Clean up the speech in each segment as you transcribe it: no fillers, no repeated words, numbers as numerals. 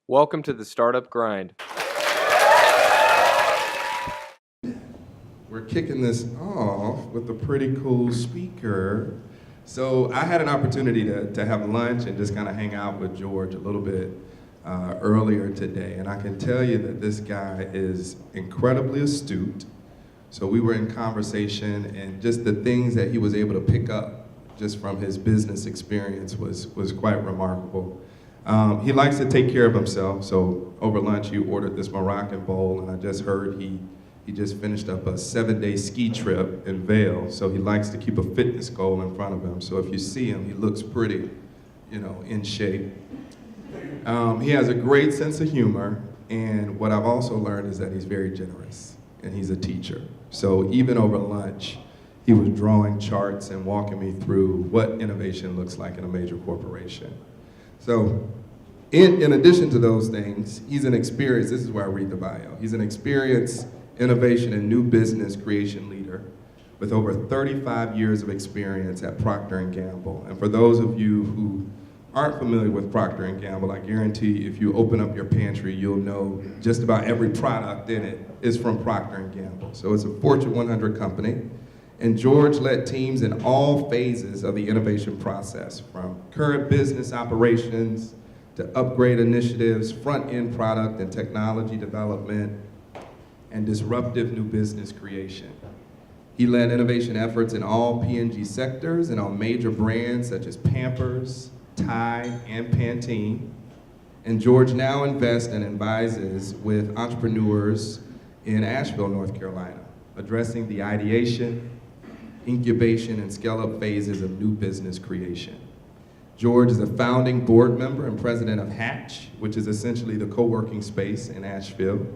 Welcome to the Startup Grind. We're kicking this off with a pretty cool speaker. So I had an opportunity to have lunch and just kind of hang out with George a little bit earlier today. And I can tell you that this guy is incredibly astute. So we were in conversation, and just the things that he was able to pick up just from his business experience was quite remarkable. He likes to take care of himself, so over lunch he ordered this Moroccan bowl, and I just heard he just finished up a 7-day ski trip in Vail, so he likes to keep a fitness goal in front of him. So if you see him, he looks pretty, in shape. He has a great sense of humor, and what I've also learned is that he's very generous, and he's a teacher. So even over lunch, he was drawing charts and walking me through what innovation looks like in a major corporation. So in addition to those things, he's an experienced, this is where I read the bio, he's an experienced innovation and new business creation leader with over 35 years of experience at Proctor Gamble. And for those of you who aren't familiar with Procter & Gamble, I guarantee if you open up your pantry, you'll know just about every product in it is from Procter & Gamble. So it's a Fortune 100 company. And George led teams in all phases of the innovation process, from current business operations to upgrade initiatives, front-end product and technology development, and disruptive new business creation. He led innovation efforts in all P&G sectors and on major brands such as Pampers, Tide, and Pantene. And George now invests and advises with entrepreneurs in Asheville, North Carolina, addressing the ideation, incubation, and scale-up phases of new business creation. George is a founding board member and president of Hatch, which is essentially the co-working space in Asheville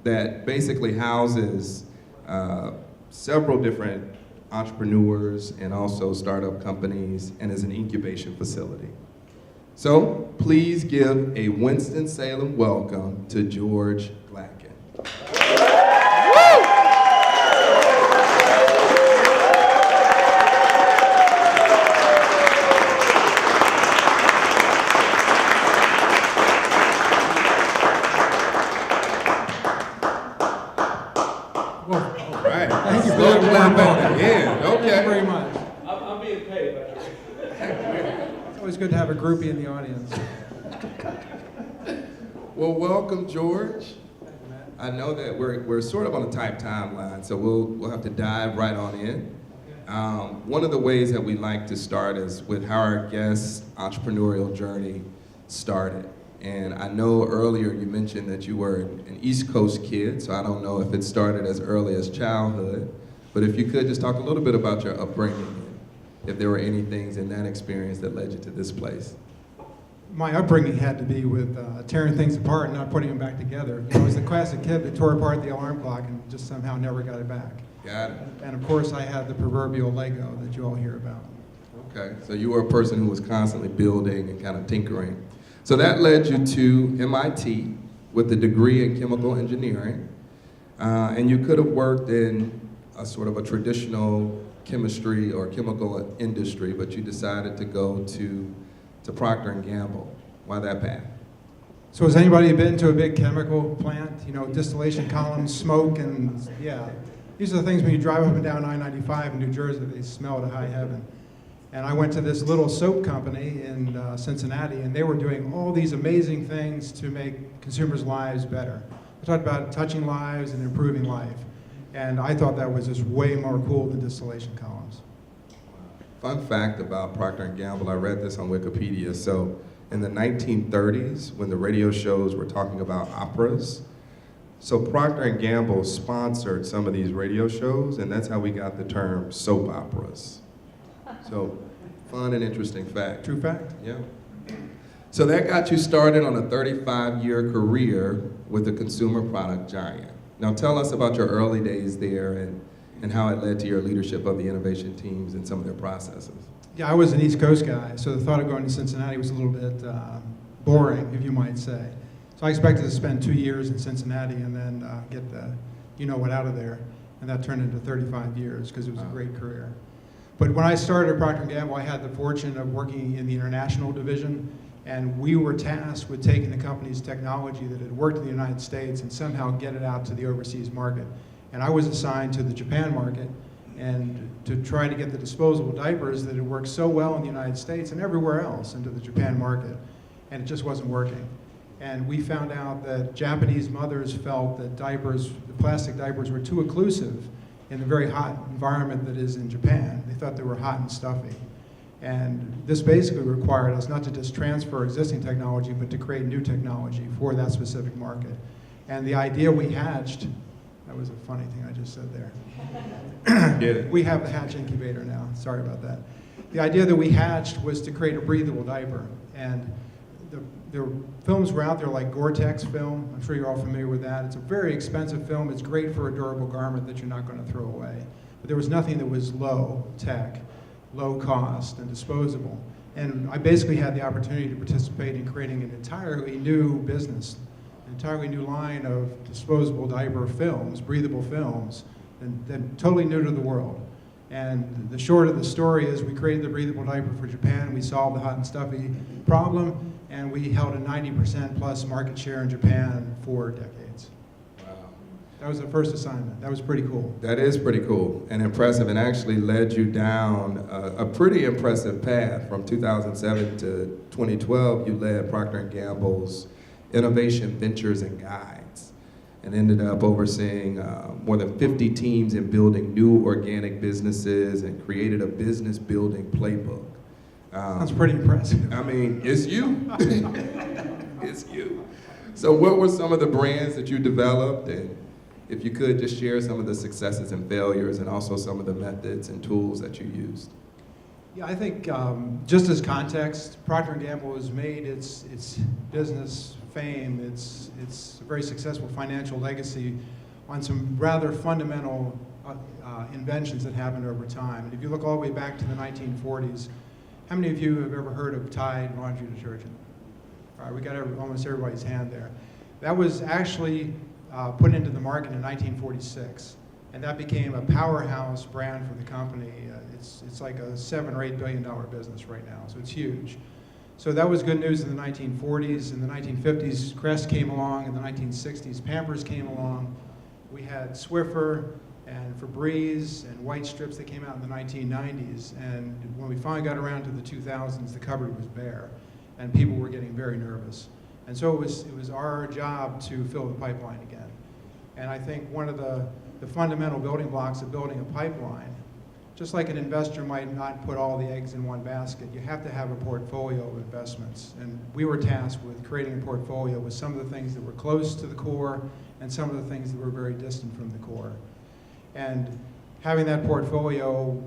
that basically houses several different entrepreneurs and also startup companies, and is an incubation facility. So please give a Winston-Salem welcome to George Glackin. It's good to have a groupie in the audience. Well, welcome, George. I know that we're sort of on a tight timeline, so we'll have to dive right on in. One of the ways that we like to start is with how our guest's entrepreneurial journey started. And I know earlier you mentioned that you were an East Coast kid, so I don't know if it started as early as childhood, but if you could just talk a little bit about your upbringing, if there were any things in that experience that led you to this place. My upbringing had to be with tearing things apart and not putting them back together. I was the classic kid that tore apart the alarm clock and just somehow never got it back. Got it. And of course I had the proverbial Lego that you all hear about. Okay, so you were a person who was constantly building and kind of tinkering. So that led you to MIT with a degree in chemical engineering. And you could have worked in a sort of a traditional chemistry or chemical industry, but you decided to go to Procter & Gamble. Why that path? So has anybody been to a big chemical plant? Distillation columns, smoke, and yeah. These are the things when you drive up and down I-95 in New Jersey, they smell to high heaven. And I went to this little soap company in Cincinnati, and they were doing all these amazing things to make consumers' lives better. We talked about touching lives and improving life. And I thought that was just way more cool than distillation columns. Fun fact about Procter & Gamble, I read this on Wikipedia. So in the 1930s, when the radio shows were talking about operas, so Procter & Gamble sponsored some of these radio shows, and that's how we got the term soap operas. So fun and interesting fact. True fact. Yeah. So that got you started on a 35-year career with a consumer product giant. Now tell us about your early days there and how it led to your leadership of the innovation teams and some of their processes. Yeah, I was an East Coast guy, so the thought of going to Cincinnati was a little bit boring, if you might say. So I expected to spend 2 years in Cincinnati and then get the you-know-what out of there, and that turned into 35 years because it was a great career. But when I started at Procter & Gamble, I had the fortune of working in the international division, And we were tasked with taking the company's technology that had worked in the United States and somehow get it out to the overseas market. And I was assigned to the Japan market and to try to get the disposable diapers that had worked so well in the United States and everywhere else into the Japan market. And it just wasn't working. And we found out that Japanese mothers felt that diapers, the plastic diapers, were too occlusive in the very hot environment that is in Japan. They thought they were hot and stuffy. And this basically required us not to just transfer existing technology, but to create new technology for that specific market. And the idea we hatched, that was a funny thing I just said there. Get it. We have the hatch incubator now, sorry about that. The idea that we hatched was to create a breathable diaper. And the films were out there like Gore-Tex film. I'm sure you're all familiar with that. It's a very expensive film. It's great for a durable garment that you're not going to throw away. But there was nothing that was low tech, low cost, and disposable. And I basically had the opportunity to participate in creating an entirely new business, an entirely new line of disposable diaper films, breathable films, and totally new to the world. And the short of the story is we created the breathable diaper for Japan, we solved the hot and stuffy problem, and we held a 90% plus market share in Japan for decades. Wow. That was the first assignment. That was pretty cool. That is pretty cool and impressive, and actually led you down a pretty impressive path. From 2007 to 2012, you led Proctor Gamble's Innovation Ventures and Guides, and ended up overseeing more than 50 teams in building new organic businesses and created a business building playbook. That's pretty impressive. I mean, it's you. It's you. So what were some of the brands that you developed? And if you could just share some of the successes and failures and also some of the methods and tools that you used. Yeah, I think just as context, Procter & Gamble has made its business fame, its very successful financial legacy on some rather fundamental inventions that happened over time. And if you look all the way back to the 1940s, how many of you have ever heard of Tide laundry detergent? All right, we got almost everybody's hand there. That was actually put into the market in 1946, and that became a powerhouse brand for the company. It's like a $7 or $8 billion business right now, so it's huge. So that was good news in the 1940s. In the 1950s, Crest came along. In the 1960s, Pampers came along. We had Swiffer and Febreze and White Strips that came out in the 1990s. And when we finally got around to the 2000s, the cupboard was bare, and people were getting very nervous. And so it was our job to fill the pipeline again. And I think one of the fundamental building blocks of building a pipeline, just like an investor might not put all the eggs in one basket, you have to have a portfolio of investments. And we were tasked with creating a portfolio with some of the things that were close to the core and some of the things that were very distant from the core. And having that portfolio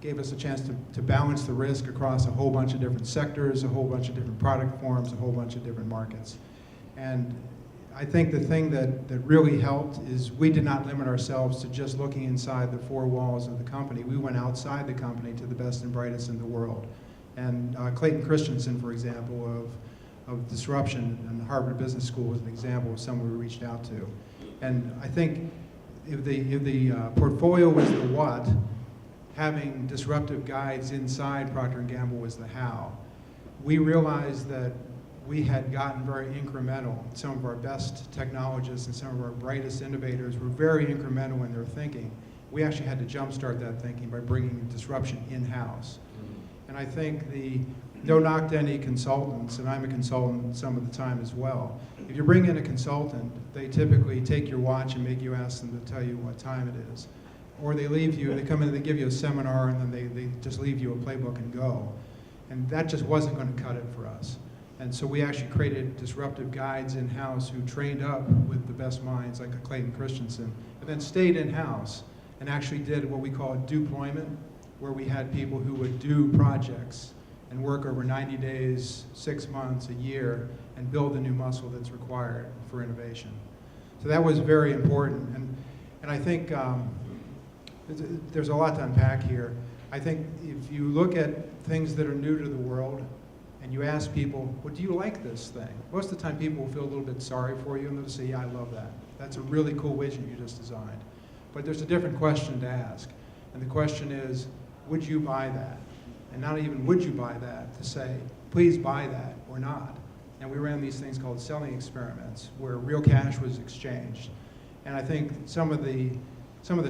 gave us a chance to balance the risk across a whole bunch of different sectors, a whole bunch of different product forms, a whole bunch of different markets. And I think the thing that really helped is we did not limit ourselves to just looking inside the four walls of the company. We went outside the company to the best and brightest in the world. And Clayton Christensen, for example, of disruption in Harvard Business School is an example of someone we reached out to. And I think if the portfolio was the what, having disruptive guides inside Procter & Gamble was the how. We realized that we had gotten very incremental. Some of our best technologists and some of our brightest innovators were very incremental in their thinking. We actually had to jumpstart that thinking by bringing disruption in-house. And I think no knock to any consultants, and I'm a consultant some of the time as well. If you bring in a consultant, they typically take your watch and make you ask them to tell you what time it is. Or they leave you, they come in and they give you a seminar and then they just leave you a playbook and go. And that just wasn't going to cut it for us. And so we actually created disruptive guides in-house who trained up with the best minds like a Clayton Christensen, and then stayed in-house and actually did what we call deployment, where we had people who would do projects and work over 90 days, 6 months, a year, and build the new muscle that's required for innovation. So that was very important. And I think there's a lot to unpack here. I think if you look at things that are new to the world, and you ask people, well, do you like this thing? Most of the time people will feel a little bit sorry for you and they'll say, yeah, I love that. That's a really cool widget you just designed. But there's a different question to ask. And the question is, would you buy that? And not even would you buy that, to say, please buy that or not. And we ran these things called selling experiments where real cash was exchanged. And I think some of the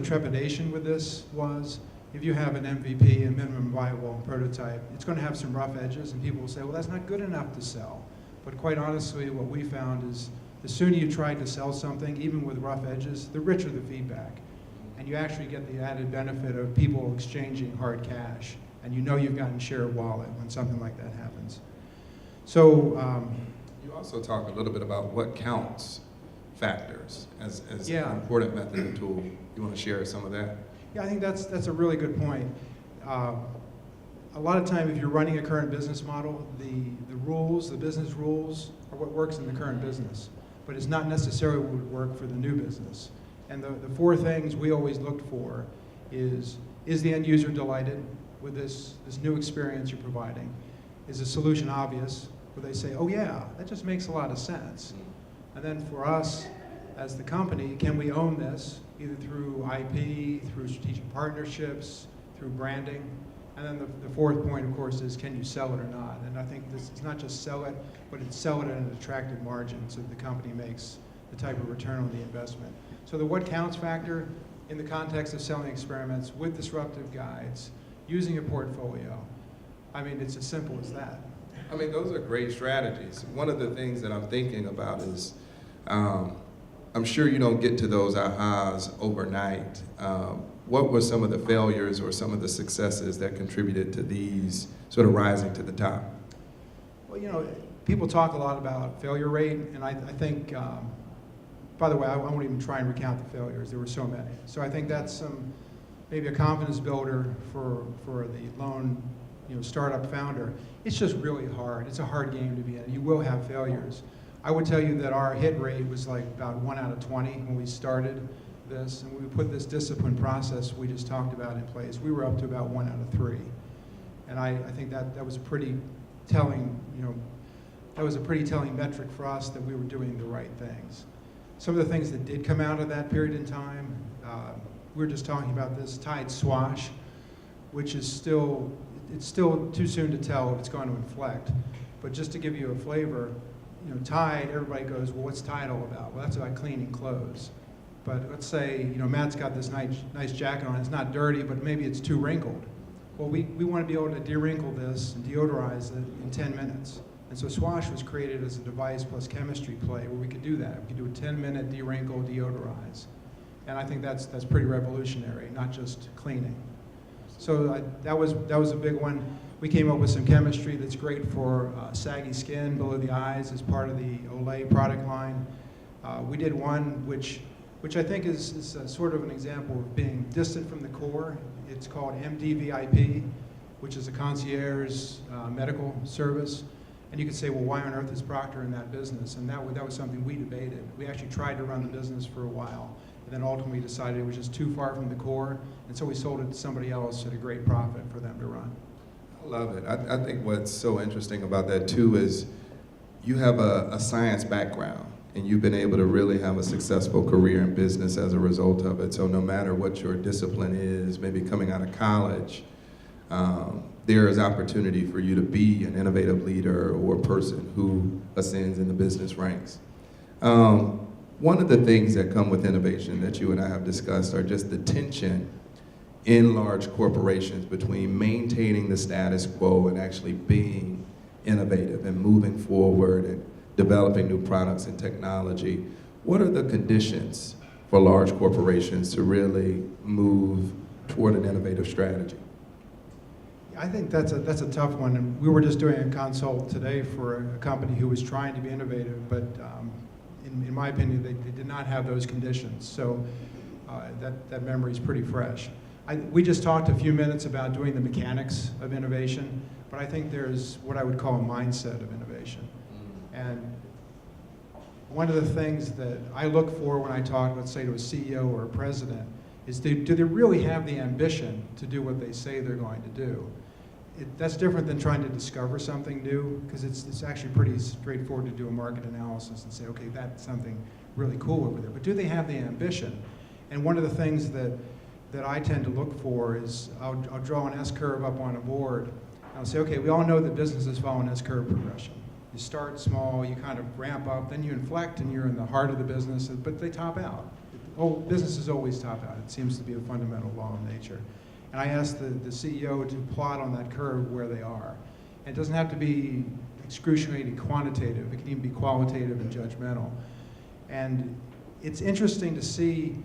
trepidation with this was, if you have an MVP, a minimum viable prototype, it's going to have some rough edges, and people will say, well, that's not good enough to sell. But quite honestly, what we found is the sooner you try to sell something, even with rough edges, the richer the feedback. And you actually get the added benefit of people exchanging hard cash. And you know you've gotten share of wallet when something like that happens. So you also talk a little bit about what counts factors as yeah. an important method and tool. You want to share some of that? Yeah, I think that's a really good point. A lot of time, if you're running a current business model, the rules, the business rules, are what works in the current business. But it's not necessarily what would work for the new business. And the four things we always looked for is the end user delighted with this new experience you're providing? Is the solution obvious? Where they say, oh yeah, that just makes a lot of sense. And then for us, as the company, can we own this, either through IP, through strategic partnerships, through branding? And then the fourth point, of course, is can you sell it or not? And I think this is not just sell it, but it's sell it at an attractive margin so that the company makes the type of return on the investment. So the what counts factor in the context of selling experiments with disruptive guides, using a portfolio, I mean, it's as simple as that. I mean, those are great strategies. One of the things that I'm thinking about is, I'm sure you don't get to those ahas overnight. What were some of the failures or some of the successes that contributed to these sort of rising to the top? Well, you know, people talk a lot about failure rate, and I think, by the way, I won't even try and recount the failures. There were so many. So I think that's maybe a confidence builder for the lone, startup founder. It's just really hard. It's a hard game to be in. You will have failures. I would tell you that our hit rate was like about 1 out of 20 when we started this, and we put this discipline process we just talked about in place. We were up to about 1 out of 3, and I think that was pretty telling. That was a pretty telling metric for us that we were doing the right things. Some of the things that did come out of that period in time, we were just talking about this Tide Swash, which is still too soon to tell if it's going to inflect. But just to give you a flavor, Tide, everybody goes, well, what's Tide all about? Well, that's about cleaning clothes. But let's say, Matt's got this nice jacket on. It's not dirty, but maybe it's too wrinkled. Well, we want to be able to de-wrinkle this and deodorize it in 10 minutes. And so Swash was created as a device plus chemistry play where we could do that. We could do a 10-minute de-wrinkle, deodorize. And I think that's pretty revolutionary, not just cleaning. So that was a big one. We came up with some chemistry that's great for saggy skin below the eyes as part of the Olay product line. We did one which I think is sort of an example of being distant from the core. It's called MDVIP, which is a concierge medical service. And you could say, well, why on earth is Proctor in that business? And that was something we debated. We actually tried to run the business for a while, and then ultimately decided it was just too far from the core, and so we sold it to somebody else at a great profit for them to run. I love it. I think what's so interesting about that too is you have a science background, and you've been able to really have a successful career in business as a result of it. So no matter what your discipline is, maybe coming out of college, there is opportunity for you to be an innovative leader or a person who ascends in the business ranks. One of the things that come with innovation that you and I have discussed are just the tension in large corporations between maintaining the status quo and actually being innovative and moving forward and developing new products and technology. What are the conditions for large corporations to really move toward an innovative strategy? I think that's a tough one, and we were just doing a consult today for a company who was trying to be innovative, but in my opinion, they did not have those conditions. So that memory is pretty fresh. We just talked a few minutes about doing the mechanics of innovation, but I think there's what I would call a mindset of innovation. And one of the things that I look for when I talk, let's say, to a CEO or a president, is do they really have the ambition to do what they say they're going to do? That's different than trying to discover something new, because it's actually pretty straightforward to do a market analysis and say, okay, that's something really cool over there. But do they have the ambition? And one of the things that I tend to look for is I'll draw an S-curve up on a board, I'll say, okay, we all know that businesses follow an S-curve progression. You start small, you kind of ramp up, then you inflect, and you're in the heart of the business, but they top out. Businesses always top out. It seems to be a fundamental law of nature. And I asked the CEO to plot on that curve where they are. And it doesn't have to be excruciatingly quantitative. It can even be qualitative and judgmental. And it's interesting to see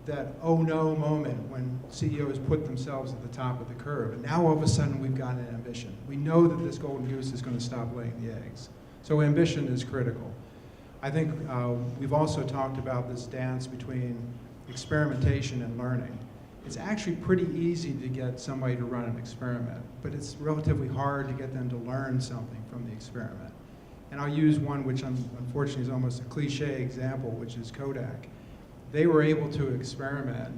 that oh no moment when CEOs put themselves at the top of the curve. And now all of a sudden we've got an ambition. We know that this golden goose is going to stop laying the eggs. So ambition is critical. I think we've also talked about this dance between experimentation and learning. It's actually pretty easy to get somebody to run an experiment, but it's relatively hard to get them to learn something from the experiment. And I'll use one which unfortunately is almost a cliche example, which is Kodak. They were able to experiment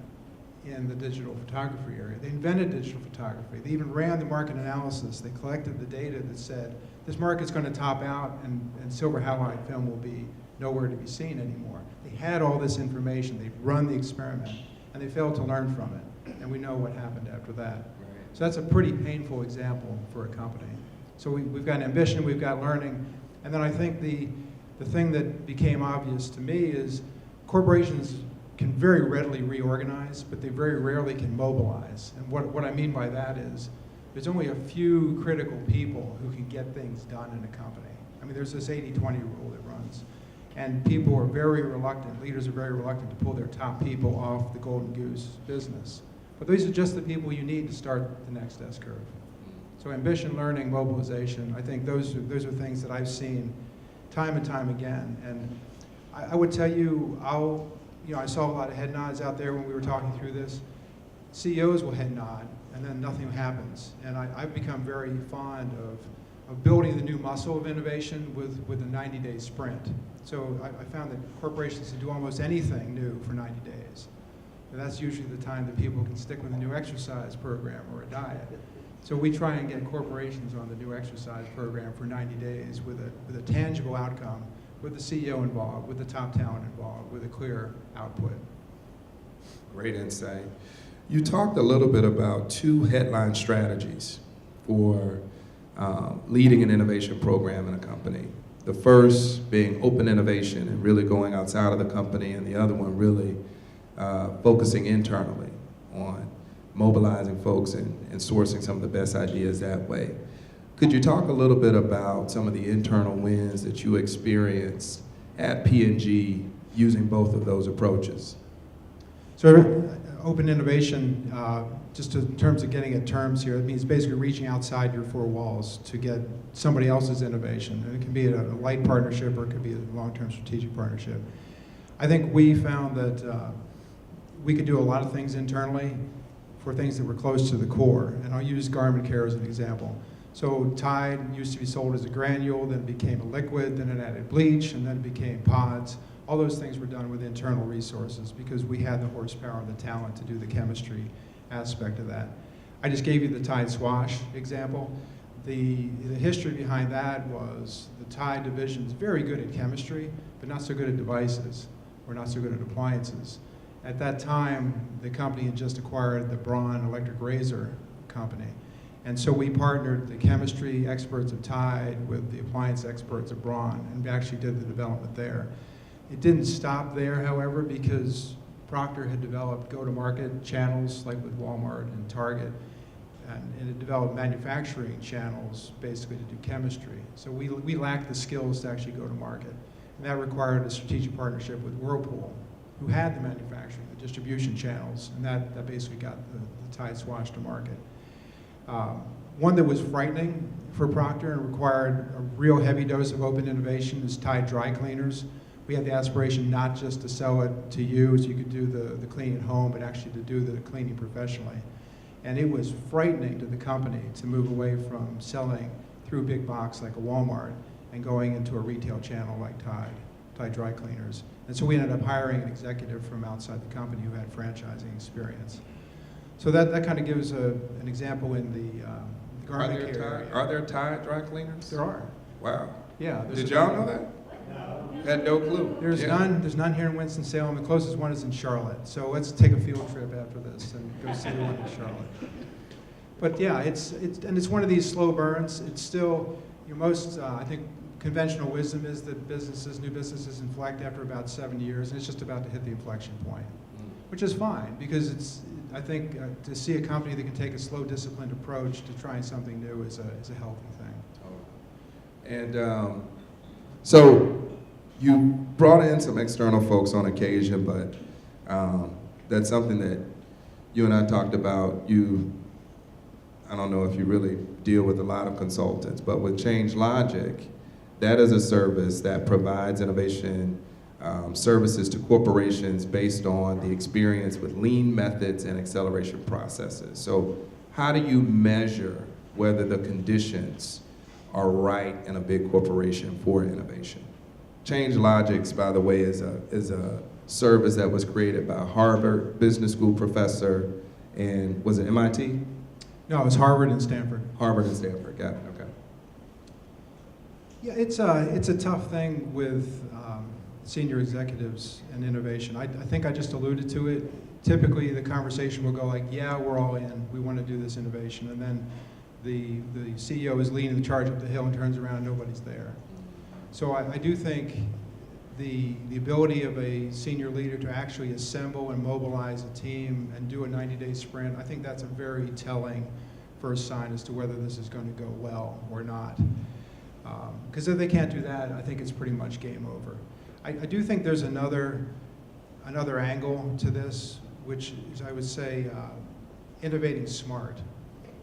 in the digital photography area. They invented digital photography. They even ran the market analysis. They collected the data that said, this market's going to top out and silver halide film will be nowhere to be seen anymore. They had all this information. They'd run the experiment, and they failed to learn from it. And we know what happened after that. Right. So that's a pretty painful example for a company. So we've got ambition, we've got learning, and then I think the thing that became obvious to me is corporations can very readily reorganize, but they very rarely can mobilize. And what I mean by that is there's only a few critical people who can get things done in a company. I mean, there's this 80-20 rule that runs. And people are very reluctant, leaders are very reluctant to pull their top people off the golden goose business. But these are just the people you need to start the next S-curve. So ambition, learning, mobilization, I think those are things that I've seen time and time again. And I would tell you, I saw a lot of head nods out there when we were talking through this. CEOs will head nod, and then nothing happens. And I've become very fond of building the new muscle of innovation with a 90-day sprint. So I found that corporations can do almost anything new for 90 days. And that's usually the time that people can stick with a new exercise program or a diet. So we try and get corporations on the new exercise program for 90 days with a tangible outcome, with the CEO involved, with the top talent involved, with a clear output. Great insight. You talked a little bit about two headline strategies for leading an innovation program in a company. The first being open innovation and really going outside of the company, and the other one really focusing internally on mobilizing folks and sourcing some of the best ideas that way. Could you talk a little bit about some of the internal wins that you experienced at P&G using both of those approaches? So open innovation, just in terms of getting at terms here, it means basically reaching outside your four walls to get somebody else's innovation. And it can be a light partnership or it could be a long-term strategic partnership. I think we found that we could do a lot of things internally for things that were close to the core. And I'll use garment care as an example. So Tide used to be sold as a granule, then it became a liquid, then it added bleach, and then it became pods. All those things were done with internal resources because we had the horsepower and the talent to do the chemistry aspect of that. I just gave you the Tide Swash example. The history behind that was the Tide division's very good at chemistry, but not so good at devices, or not so good at appliances. At that time, the company had just acquired the Braun electric razor company. And so we partnered the chemistry experts of Tide with the appliance experts of Braun, and we actually did the development there. It didn't stop there, however, because Proctor had developed go-to-market channels like with Walmart and Target, and it developed manufacturing channels basically to do chemistry. So we lacked the skills to actually go to market. And that required a strategic partnership with Whirlpool, who had the manufacturing, the distribution channels, and that basically got the Tide Swash to market. One that was frightening for Procter and required a real heavy dose of open innovation is Tide dry cleaners. We had the aspiration not just to sell it to you so you could do the cleaning at home, but actually to do the cleaning professionally. And it was frightening to the company to move away from selling through big box like a Walmart and going into a retail channel like Tide dry cleaners. And so we ended up hiring an executive from outside the company who had franchising experience. So that kind of gives an example in the garment care area. Are there Tide dry cleaners? There are. Wow. Yeah. Did y'all know that? No. Had no clue. There's none here in Winston-Salem. The closest one is in Charlotte. So let's take a field trip after this and go see the one in Charlotte. But yeah, it's one of these slow burns. It's still, most, I think conventional wisdom is that new businesses inflect after about 7 years, and it's just about to hit the inflection point, which is fine, because I think to see a company that can take a slow, disciplined approach to trying something new is a healthy thing. And so you brought in some external folks on occasion, but that's something that you and I talked about. I don't know if you really deal with a lot of consultants, but with Change Logic, that is a service that provides innovation services to corporations based on the experience with lean methods and acceleration processes. So how do you measure whether the conditions are right in a big corporation for innovation? Change Logics, by the way, is a service that was created by a Harvard Business School professor, and was it MIT? No, it was Harvard and Stanford. Harvard and Stanford, got it, okay. Yeah, it's a tough thing with senior executives and innovation. I think I just alluded to it. Typically, the conversation will go like, yeah, we're all in. We want to do this innovation. And then the CEO is leading the charge up the hill and turns around and nobody's there. So I do think the ability of a senior leader to actually assemble and mobilize a team and do a 90-day sprint, I think that's a very telling first sign as to whether this is going to go well or not. Because if they can't do that, I think it's pretty much game over. I do think there's another angle to this, which is, I would say, innovating smart.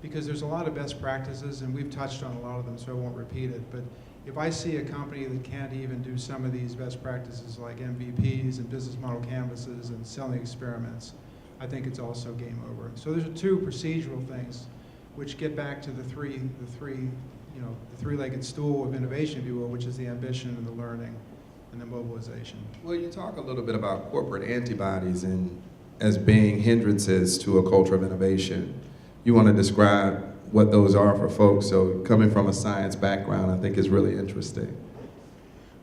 Because there's a lot of best practices, and we've touched on a lot of them, so I won't repeat it. But if I see a company that can't even do some of these best practices like MVPs and business model canvases and selling experiments, I think it's also game over. So there's two procedural things which get back to the three-legged stool of innovation, if you will, which is the ambition and the learning and the mobilization. Well, you talk a little bit about corporate antibodies and as being hindrances to a culture of innovation. You want to describe what those are for folks? So coming from a science background, I think is really interesting.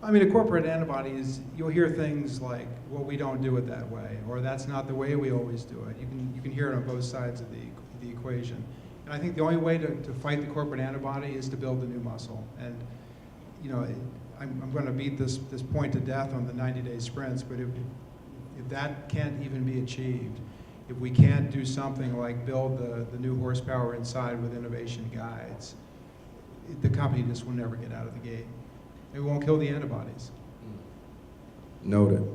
I mean, a corporate antibody is, you'll hear things like, well, we don't do it that way, or that's not the way we always do it. You can hear it on both sides of the equation. And I think the only way to fight the corporate antibody is to build the new muscle. And I'm going to beat this point to death on the 90-day sprints, but if that can't even be achieved, if we can't do something like build the new horsepower inside with innovation guides, the company just will never get out of the gate. It won't kill the antibodies. Noted.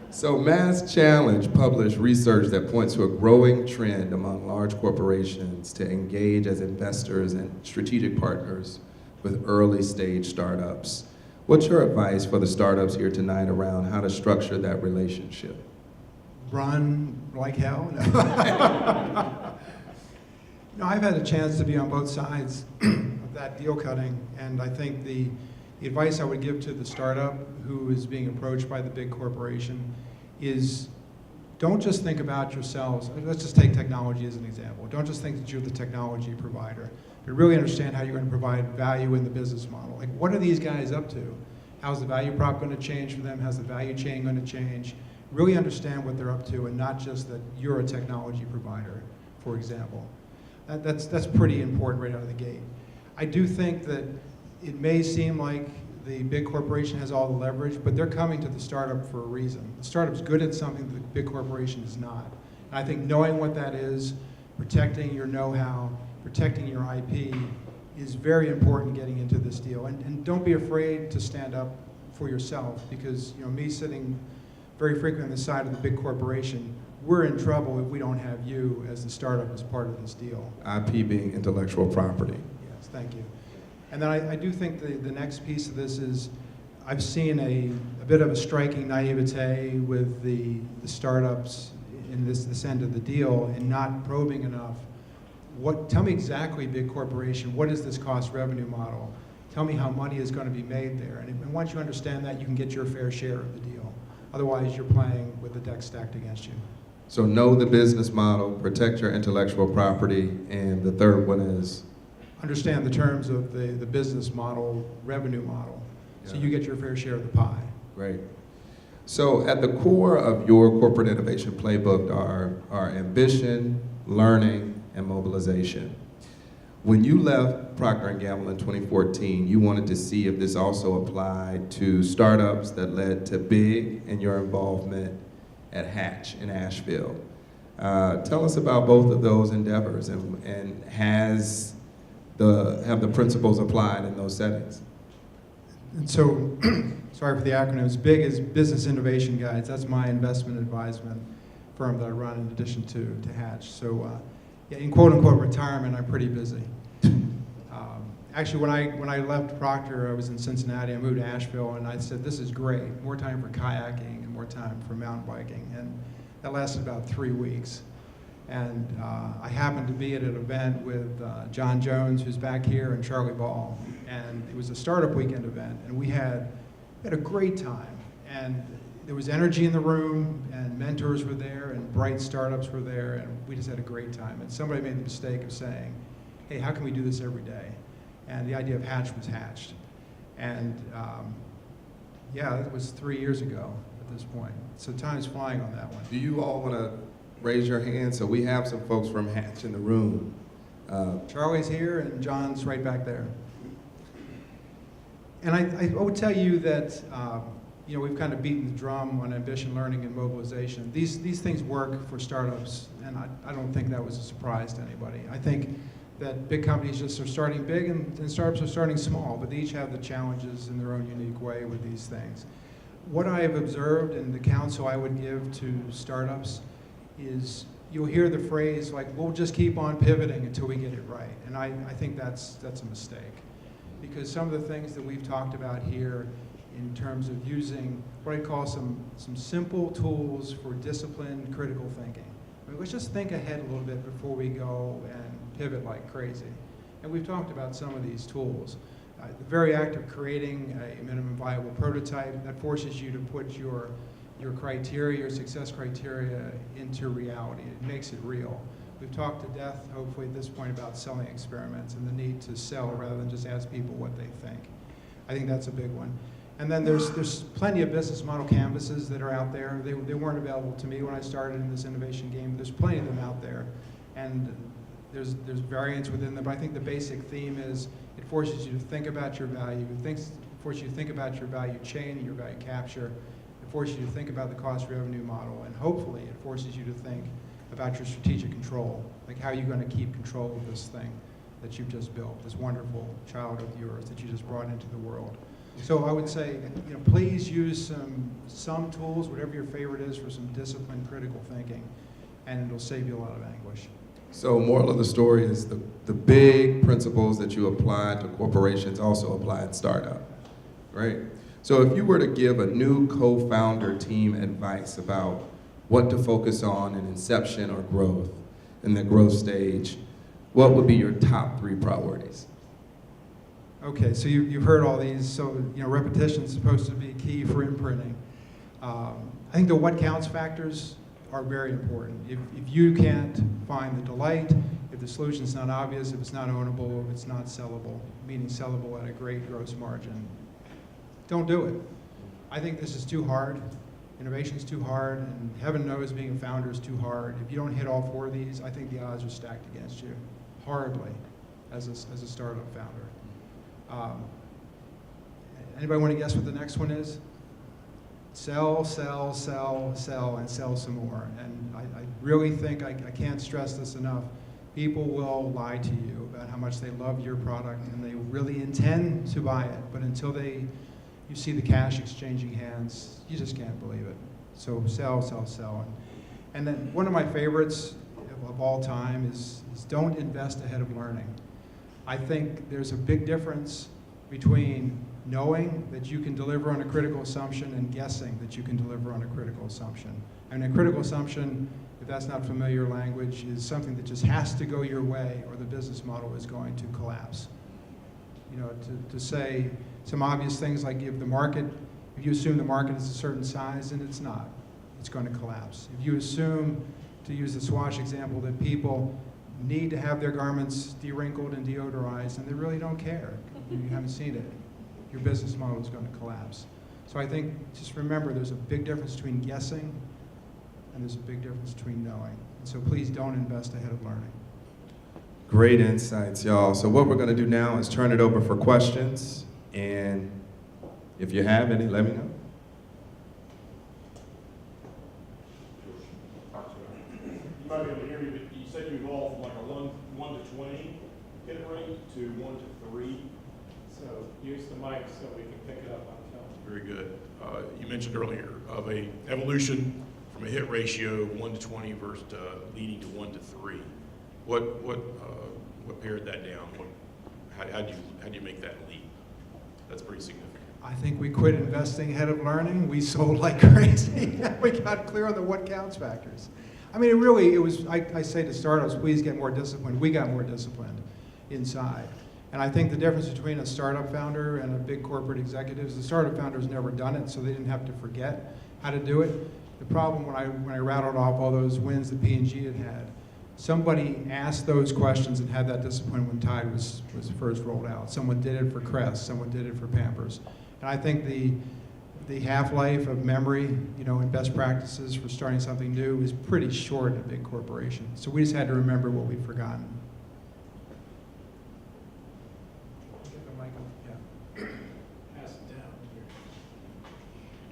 So Mass Challenge published research that points to a growing trend among large corporations to engage as investors and strategic partners with early stage startups. What's your advice for the startups here tonight around how to structure that relationship? Run like hell? No, I've had a chance to be on both sides of that deal cutting, and I think the advice I would give to the startup who is being approached by the big corporation is don't just think about yourselves. Let's just take technology as an example. Don't just think that you're the technology provider, but really understand how you're going to provide value in the business model. Like, what are these guys up to? How's the value prop going to change for them? How's the value chain going to change? Really understand what they're up to, and not just that you're a technology provider, for example. That's pretty important right out of the gate. I do think that it may seem like the big corporation has all the leverage, but they're coming to the startup for a reason. The startup's good at something that the big corporation is not. And I think knowing what that is, protecting your know-how, protecting your IP is very important getting into this deal. And don't be afraid to stand up for yourself, because me sitting very frequently on the side of the big corporation, we're in trouble if we don't have you as the startup as part of this deal. IP being intellectual property. Yes, thank you. And then I do think the next piece of this is I've seen a bit of a striking naivete with the startups in this end of the deal and not probing enough. Tell me exactly, big corporation, what is this cost revenue model? Tell me how money is going to be made there. And once you understand that, you can get your fair share of the deal. Otherwise, you're playing with the deck stacked against you. So know the business model, protect your intellectual property, and the third one is? Understand the terms of the business model, revenue model, so you get your fair share of the pie. Great. So at the core of your corporate innovation playbook are ambition, learning, and mobilization. When you left Procter Gamble in 2014, you wanted to see if this also applied to startups that led to big and your involvement at Hatch in Asheville. Tell us about both of those endeavors, and have the principles applied in those settings? And so, sorry for the acronyms, BIG is Business Innovation Guides. That's my investment advisement firm that I run in addition to Hatch. So yeah, in quote unquote retirement, I'm pretty busy. Actually, when I left Procter, I was in Cincinnati. I moved to Asheville, and I said, this is great. More time for kayaking and more time for mountain biking. And that lasted about 3 weeks. And I happened to be at an event with John Jones, who's back here, and Charlie Ball. And it was a startup weekend event, and we had a great time. And there was energy in the room, and mentors were there, and bright startups were there, and we just had a great time. And somebody made the mistake of saying, hey, how can we do this every day? And the idea of Hatch was hatched. And yeah, that was 3 years ago at this point. So time's flying on that one. Do you all want to raise your hands? So we have some folks from Hatch in the room. Charlie's here, and John's right back there. And I would tell you that we've kind of beaten the drum on ambition, learning, and mobilization. These things work for startups, and I don't think that was a surprise to anybody. I think that big companies just are starting big, and startups are starting small, but they each have the challenges in their own unique way with these things. What I have observed, and the counsel I would give to startups, is you'll hear the phrase like, we'll just keep on pivoting until we get it right. And I think that's a mistake. Because some of the things that we've talked about here in terms of using what I call some simple tools for disciplined critical thinking. I mean, let's just think ahead a little bit before we go and pivot like crazy. And we've talked about some of these tools. The very act of creating a minimum viable prototype, that forces you to put your criteria, your success criteria into reality. It makes it real. We've talked to death, hopefully at this point, about selling experiments and the need to sell rather than just ask people what they think. I think that's a big one. And then there's plenty of business model canvases that are out there. They weren't available to me when I started in this innovation game. There's plenty of them out there. And there's variants within them, but I think the basic theme is it forces you to think about your value. It forces you to think about your value chain and your value capture. It forces you to think about the cost revenue model. And hopefully it forces you to think about your strategic control. Like, how are you going to keep control of this thing that you've just built, this wonderful child of yours that you just brought into the world. So I would say, please use some tools, whatever your favorite is, for some disciplined critical thinking, and it'll save you a lot of anguish. So moral of the story is the big principles that you apply to corporations also apply in startup, right? So if you were to give a new co-founder team advice about what to focus on in inception or growth, in the growth stage, what would be your top 3 priorities? Okay, so you've heard all these. So repetition is supposed to be key for imprinting. I think the what counts factors are very important. If you can't find the delight, if the solution's not obvious, if it's not ownable, if it's not sellable, meaning sellable at a great gross margin, don't do it. I think this is too hard. Innovation's too hard, and heaven knows being a founder is too hard. If you don't hit all 4 of these, I think the odds are stacked against you horribly as a startup founder. Anybody want to guess what the next one is? Sell, sell, sell, sell, and sell some more. And I really think, I can't stress this enough, people will lie to you about how much they love your product and they really intend to buy it, but until you see the cash exchanging hands, you just can't believe it. So sell, sell, sell. And then one of my favorites of all time is don't invest ahead of learning. I think there's a big difference between knowing that you can deliver on a critical assumption and guessing that you can deliver on a critical assumption. And a critical assumption, if that's not familiar language, is something that just has to go your way or the business model is going to collapse. To say some obvious things like if you assume the market is a certain size and it's not, it's going to collapse. If you assume, to use the Swash example, that people need to have their garments de-wrinkled and deodorized and they really don't care, you haven't seen it, your business model is going to collapse. So I think, just remember, there's a big difference between guessing and there's a big difference between knowing. And so please don't invest ahead of learning. Great insights, y'all. So what we're going to do now is turn it over for questions. And if you have any, let me know. You might be able to hear me, but you said you evolved from like a 1 to 20 hit rate to 1 to 3. So use the mic so we can pick it up on film. Very good. You mentioned earlier of a evolution from a hit ratio of 1 to 20 versus leading to 1 to 3. What pared that down? How do you make that leap? That's pretty significant. I think we quit investing ahead of learning. We sold like crazy. We got clear on the what counts factors. I mean, it was, I say to startups, please get more disciplined. We got more disciplined inside. And I think the difference between a startup founder and a big corporate executive is the startup founder's never done it, so they didn't have to forget how to do it. The problem when I rattled off all those wins that P&G had, somebody asked those questions and had that discipline when Tide was first rolled out. Someone did it for Crest, someone did it for Pampers. And I think the half-life of memory, and best practices for starting something new is pretty short in a big corporation. So we just had to remember what we'd forgotten. Pass it down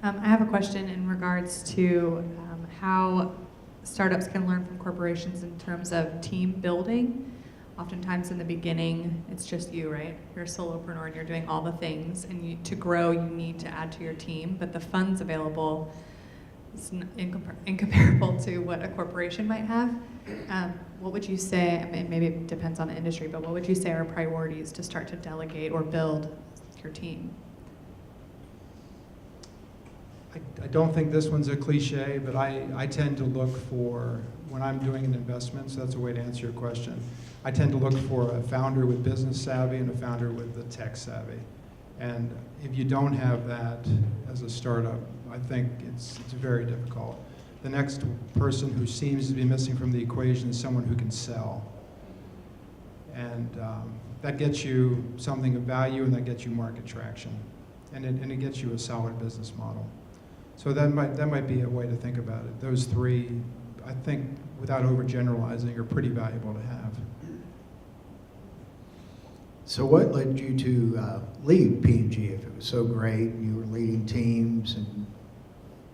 here. I have a question in regards to how startups can learn from corporations in terms of team building. Oftentimes in the beginning, it's just you, right? You're a solopreneur and you're doing all the things, and to grow, you need to add to your team, but the funds available is incomparable to what a corporation might have. What would you say, I mean, maybe it depends on the industry, but what would you say are priorities to start to delegate or build your team? I don't think this one's a cliche, but I tend to look for, when I'm doing an investment, so that's a way to answer your question, I tend to look for a founder with business savvy and a founder with the tech savvy. And if you don't have that as a startup, I think it's very difficult. The next person who seems to be missing from the equation is someone who can sell. And that gets you something of value, and that gets you market traction. And it gets you a solid business model. So that might be a way to think about it. Those three, I think, without overgeneralizing, are pretty valuable to have. So what led you to leave P&G if it was so great and you were leading teams and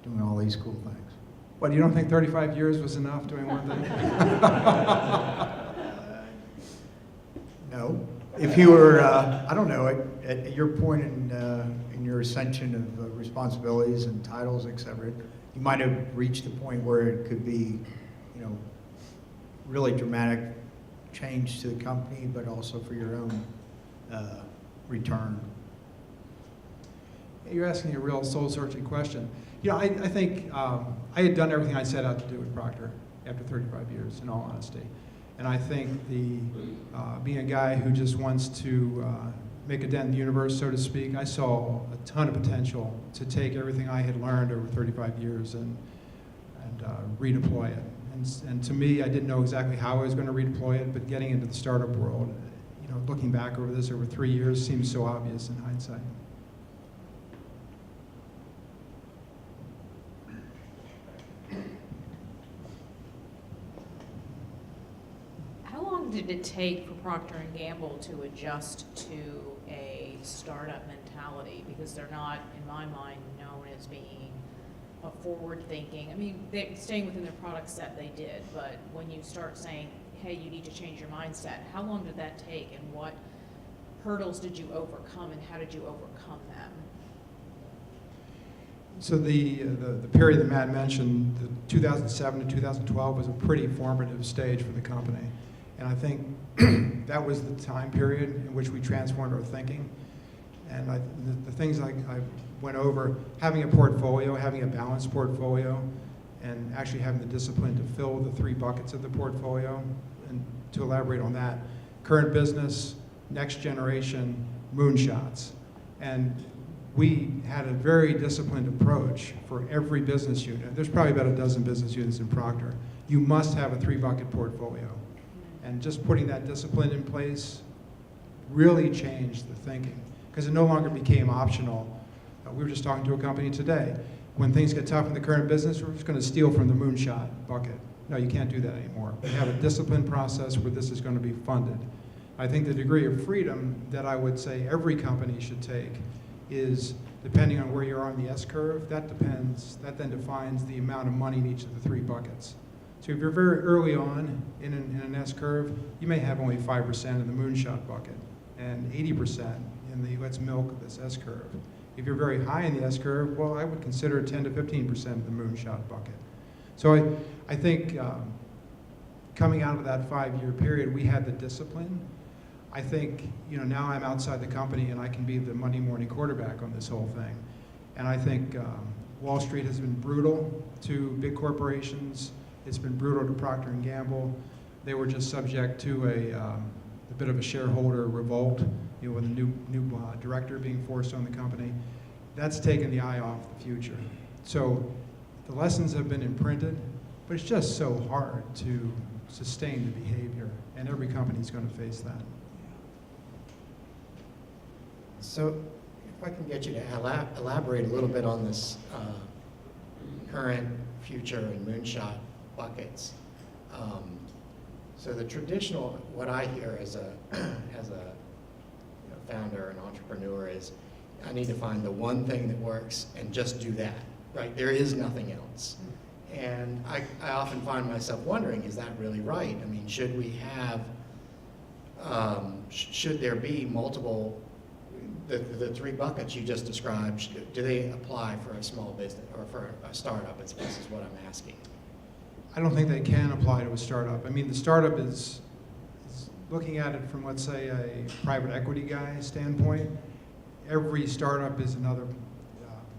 doing all these cool things? What, you don't think 35 years was enough doing one thing? No. If you were, I don't know, at your point in your ascension of responsibilities and titles, et cetera, you might have reached the point where it could be, really dramatic change to the company, but also for your own return. You're asking a real soul-searching question. I think I had done everything I set out to do with Proctor after 35 years, in all honesty. And I think being a guy who just wants to make a dent in the universe, so to speak, I saw a ton of potential to take everything I had learned over 35 years and redeploy it. And to me, I didn't know exactly how I was going to redeploy it, but getting into the startup world, looking back over this over 3 years seems so obvious in hindsight. How long did it take for Procter & Gamble to adjust to a startup mentality? Because they're not, in my mind, known as being a forward-thinking. I mean, they're staying within their product set, they did, but when you start saying, hey, you need to change your mindset, how long did that take, and what hurdles did you overcome, and how did you overcome them? So the period that Matt mentioned, the 2007 to 2012, was a pretty formative stage for the company. And I think that was the time period in which we transformed our thinking. And the things I went over, having a portfolio, having a balanced portfolio, and actually having the discipline to fill the 3 buckets of the portfolio. And to elaborate on that, current business, next generation, moonshots. And we had a very disciplined approach for every business unit. There's probably about a dozen business units in Procter. You must have a 3-bucket portfolio. And just putting that discipline in place really changed the thinking, because it no longer became optional. We were just talking to a company today. When things get tough in the current business, we're just going to steal from the moonshot bucket. No, you can't do that anymore. We have a disciplined process where this is going to be funded. I think the degree of freedom that I would say every company should take is, depending on where you're on the S-curve, that then defines the amount of money in each of the 3 buckets. So if you're very early on in an S-curve, you may have only 5% in the moonshot bucket and 80% in the let's milk this S-curve. If you're very high in the S-curve, well, I would consider 10 to 15% of the moonshot bucket. So I think coming out of that 5-year period, we had the discipline. I think, now I'm outside the company and I can be the Monday morning quarterback on this whole thing. And I think Wall Street has been brutal to big corporations. It's been brutal to Procter Gamble. They were just subject to a bit of a shareholder revolt, with a new director being forced on the company. That's taken the eye off the future. So the lessons have been imprinted, but it's just so hard to sustain the behavior, and every company's going to face that. So if I can get you to elaborate a little bit on this current, future, and moonshot buckets. So the traditional, what I hear as a founder and entrepreneur is, I need to find the one thing that works and just do that, right? There is nothing else. And I often find myself wondering, is that really right? I mean, should we have, should there be multiple, the 3 buckets you just described, do they apply for a small business or for a startup, I suppose is what I'm asking. I don't think they can apply to a startup. I mean, the startup is looking at it from, let's say, a private equity guy standpoint. Every startup is another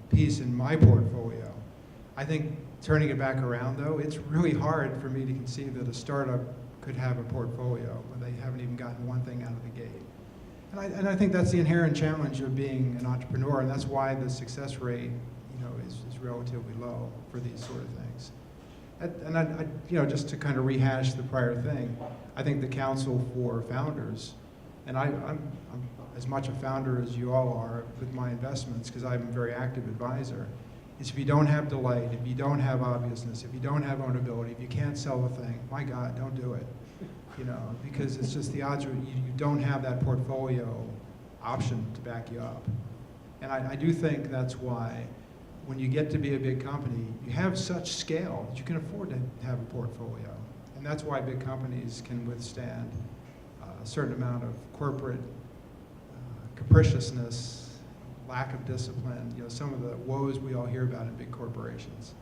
piece in my portfolio. I think turning it back around, though, it's really hard for me to conceive that a startup could have a portfolio when they haven't even gotten one thing out of the gate. And I think that's the inherent challenge of being an entrepreneur, and that's why the success rate, is relatively low for these sort of things. And I just to kind of rehash the prior thing, I think the Council for Founders, and I'm as much a founder as you all are with my investments, because I'm a very active advisor, is if you don't have delight, if you don't have obviousness, if you don't have ownability, if you can't sell the thing, my God, don't do it. Because it's just the odds are you don't have that portfolio option to back you up. And I do think that's why when you get to be a big company, you have such scale that you can afford to have a portfolio. And that's why big companies can withstand a certain amount of corporate capriciousness, lack of discipline, some of the woes we all hear about in big corporations.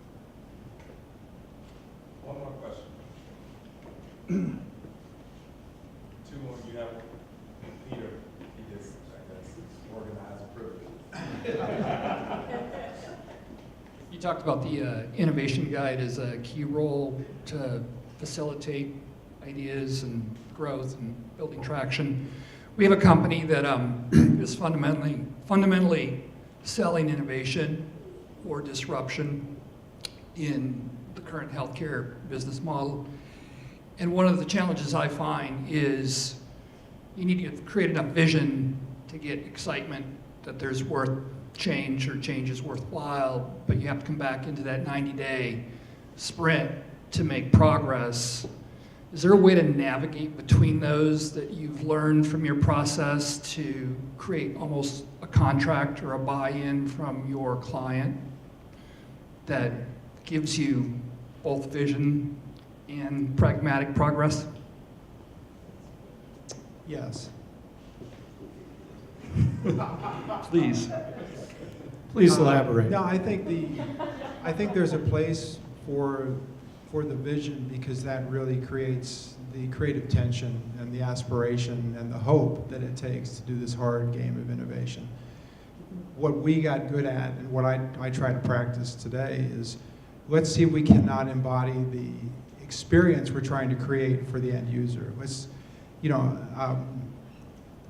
One more question. 2 more, you have Peter, he is, I guess, organized privilege. You talked about the innovation guide as a key role to facilitate ideas and growth and building traction. We have a company that is fundamentally selling innovation or disruption in the current healthcare business model. And one of the challenges I find is you need to create enough vision to get excitement that there's worth change or change is worthwhile, but you have to come back into that 90-day sprint to make progress. Is there a way to navigate between those that you've learned from your process to create almost a contract or a buy-in from your client that gives you both vision and pragmatic progress? Yes. Please elaborate. No, I think there's a place for the vision, because that really creates the creative tension and the aspiration and the hope that it takes to do this hard game of innovation. What we got good at, and what I try to practice today, is let's see if we cannot embody the experience we're trying to create for the end user.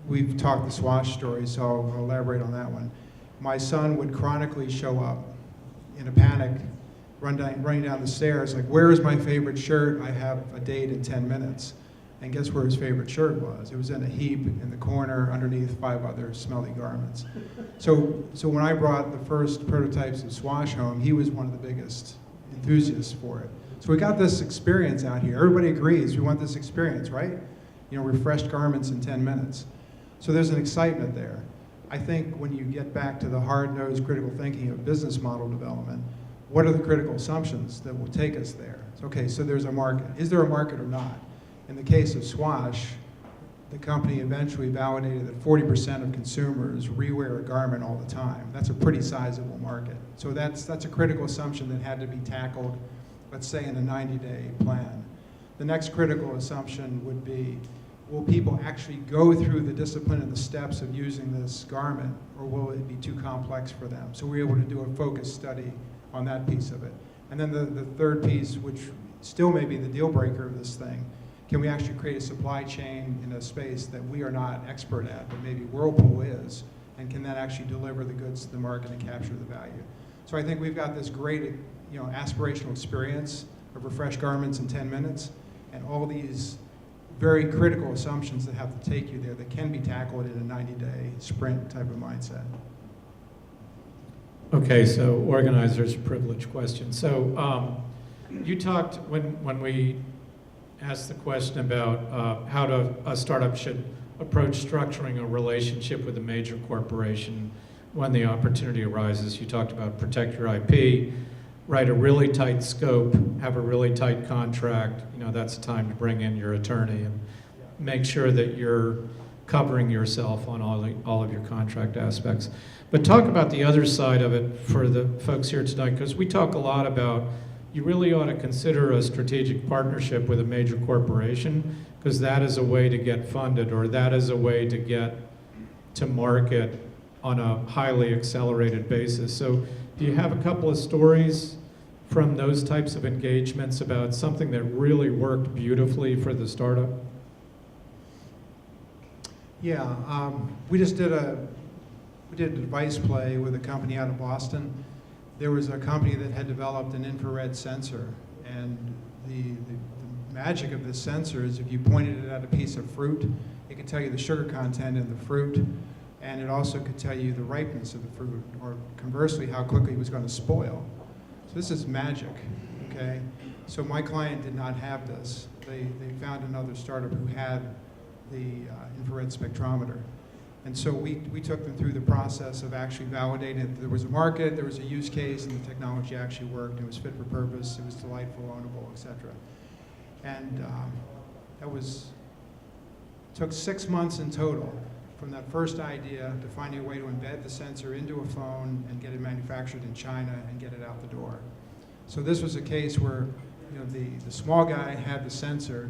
We've talked the Swash story, so I'll elaborate on that one. My son would chronically show up in a panic, running down the stairs, like, where is my favorite shirt? I have a date in 10 minutes. And guess where his favorite shirt was? It was in a heap in the corner underneath 5 other smelly garments. So when I brought the first prototypes of Swash home, he was one of the biggest enthusiasts for it. So we got this experience out here. Everybody agrees we want this experience, right? You know, refreshed garments in 10 minutes. So there's an excitement there. I think when you get back to the hard-nosed critical thinking of business model development, what are the critical assumptions that will take us there? Okay, so there's a market. Is there a market or not? In the case of Swash, the company eventually validated that 40% of consumers rewear a garment all the time. That's a pretty sizable market. So that's a critical assumption that had to be tackled, let's say, in a 90-day plan. The next critical assumption would be, will people actually go through the discipline and the steps of using this garment, or will it be too complex for them? So we're able to do a focused study on that piece of it. And then the third piece, which still may be the deal breaker of this thing, can we actually create a supply chain in a space that we are not expert at, but maybe Whirlpool is, and can that actually deliver the goods to the market and capture the value? So I think we've got this great, aspirational experience of refreshed garments in 10 minutes, and all these very critical assumptions that have to take you there that can be tackled in a 90-day sprint type of mindset. Okay, so organizer's privilege question. So you talked, when we asked the question about how a startup should approach structuring a relationship with a major corporation when the opportunity arises. You talked about protect your IP, write a really tight scope, have a really tight contract. That's the time to bring in your attorney and make sure that you're covering yourself on all of your contract aspects. But talk about the other side of it for the folks here tonight, because we talk a lot about you really ought to consider a strategic partnership with a major corporation, because that is a way to get funded, or that is a way to get to market on a highly accelerated basis. So do you have a couple of stories from those types of engagements about something that really worked beautifully for the startup? Yeah, we did a device play with a company out of Boston. There was a company that had developed an infrared sensor, and the magic of this sensor is if you pointed it at a piece of fruit, it could tell you the sugar content in the fruit, and it also could tell you the ripeness of the fruit, or conversely, how quickly it was going to spoil. So this is magic, okay? So my client did not have this. They found another startup who had the infrared spectrometer. And so we took them through the process of actually validating that there was a market, there was a use case, and the technology actually worked. It was fit for purpose, it was delightful, ownable, et cetera. And took 6 months in total from that first idea to finding a way to embed the sensor into a phone and get it manufactured in China and get it out the door. So this was a case where the small guy had the sensor,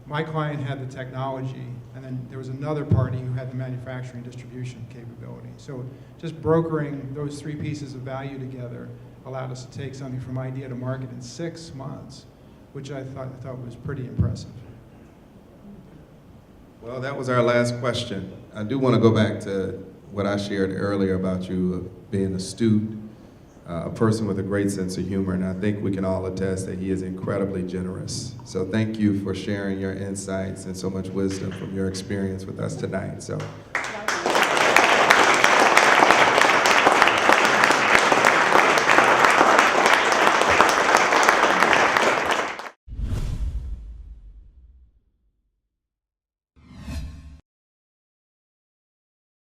my client had the technology, and then there was another party who had the manufacturing distribution capability. So just brokering those three pieces of value together allowed us to take something from idea to market in 6 months, which I thought was pretty impressive. Well, that was our last question. I do want to go back to what I shared earlier about you being astute, a person with a great sense of humor, and I think we can all attest that he is incredibly generous. So thank you for sharing your insights and so much wisdom from your experience with us tonight. So